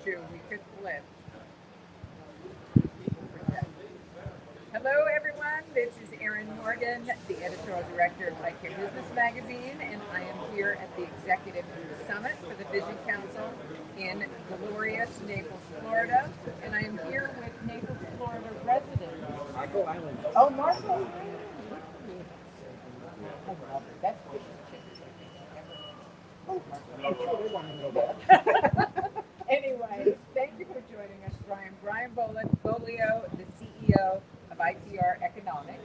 true. We could flip. Hello, everyone. This is Erin Morgan, the editorial director of I Care Business Magazine, and I am here at the Executive Summit for the Vision Council in glorious Naples, Florida. And I am here with Naples, Florida resident Marco Island. Oh, Marco. I love it. That's fish and chips. Oh, I'm sure they want to know that. Anyway, thank you for joining us, Brian. Brian Beaulieu, the CEO of ITR Economics.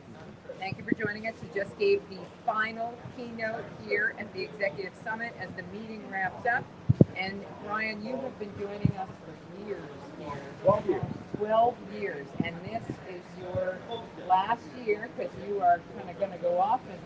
Thank you for joining us. He just gave the final keynote here at the Executive Summit as the meeting wraps up. And Brian, you have been joining us for years here. 12 years. 12 years. And this is your last year because you are kind of going to go off and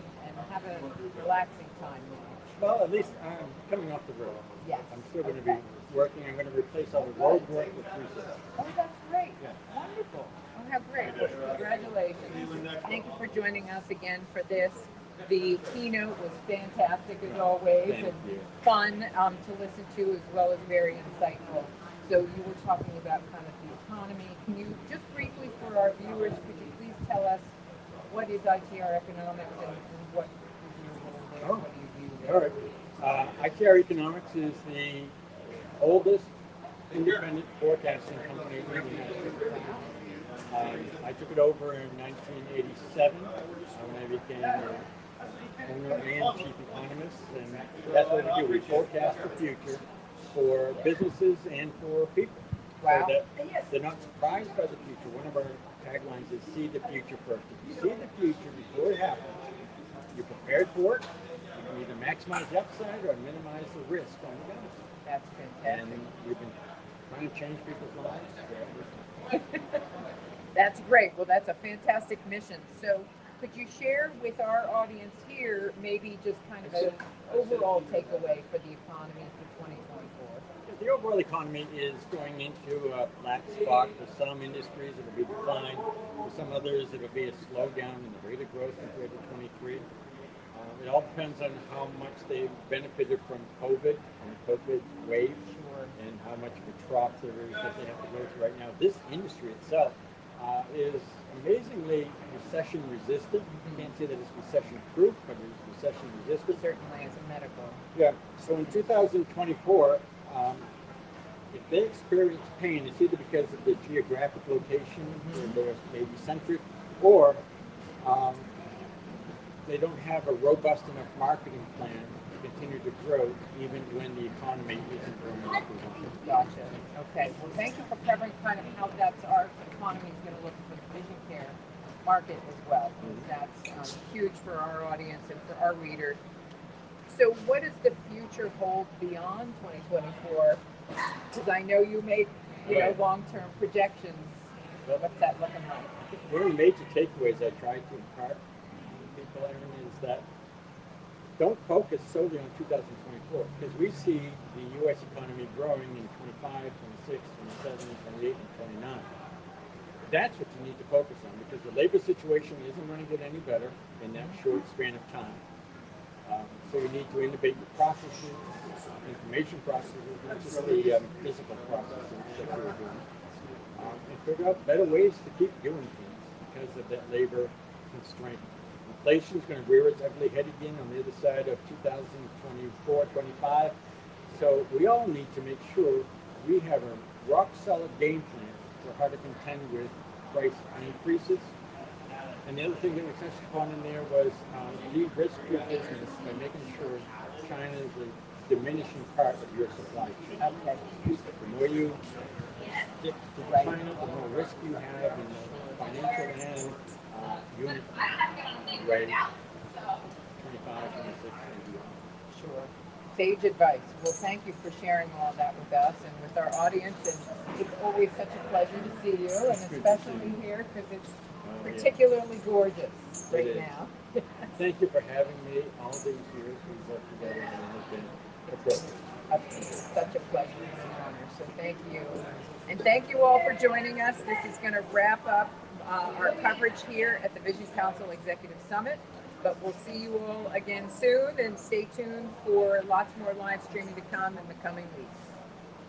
have a relaxing time now. Well, at least I'm coming off the road. Yes. I'm still going to be working. I'm going to replace all the road work with research. Oh, that's great. Yeah. Wonderful. Oh, how great. Well, congratulations. Thank you for joining us again for this. The keynote was fantastic as always Thank and you. fun to listen to as well as very insightful. So you were talking about kind of the economy. Can you just briefly for our viewers, could you please tell us what is ITR Economics and what is your role there? Oh. What do you do there? All right. ITR Economics is the oldest independent forecasting company in the United States. I took it over in 1987 when I became the owner and chief economist, and that's what we do. We forecast the future for businesses and for people. Wow. So that they're not surprised by the future. One of our taglines is see the future first. If you see the future before it happens, you're prepared for it. You can either maximize the upside or minimize the risk on the downside. That's And fantastic. we've been trying to change people's lives. That's great. Well, that's a fantastic mission. So, could you share with our audience here maybe just kind of an overall takeaway for the economy for 2024? The overall economy is going into a flat spot. For some industries, it'll be decline. For some others, it'll be a slowdown in the rate of growth compared to 23. It all depends on how much they've benefited from COVID and the COVID wave, and how much of a trough there is that they have to go through right now. This industry itself is amazingly recession resistant. You can't say that it's recession proof, but it's recession resistant. Certainly, as a medical. Yeah. So in 2024, if they experience pain, it's either because of the geographic location, where they're maybe centric, or they don't have a robust enough marketing plan to continue to grow even when the economy isn't growing. Gotcha. Okay. Well, thank you for covering kind of how that's our economy is going to look for the vision care market as well. That's huge for our audience and for our readers. So, what does the future hold beyond 2024? Because I know you make long-term projections. What's that looking like? One of the major takeaways I try to impart to people, Aaron, is that don't focus solely on 2024, because we see the U.S. economy growing in 25, 26, 27, 28, and 29. That's what you need to focus on, because the labor situation isn't going to get any better in that short span of time. So you need to innovate your processes, information processes, not just the physical processes that you're doing, and figure out better ways to keep doing things because of that labor constraint. Inflation is going to rear its ugly head again on the other side of 2024, 25. So we all need to make sure we have a rock-solid game plan for how to contend with price increases. And the other thing that was touched upon in there was de-risk your business by making sure China is a diminishing part of your supply chain. Okay. The more you stick to China, the more risk you have in the financial and unit rate, 25, 26, and beyond. Sure. Sage advice. Well, thank you for sharing all that with us and with our audience. And it's always such a pleasure to see you, and especially here because it's particularly gorgeous right now. Thank you for having me all these years. We've worked together, and it's been a privilege. It's such a pleasure and an honor. So thank you. And thank you all for joining us. This is going to wrap up our coverage here at the Vision Council Executive Summit. But we'll see you all again soon, and stay tuned for lots more live streaming to come in the coming weeks.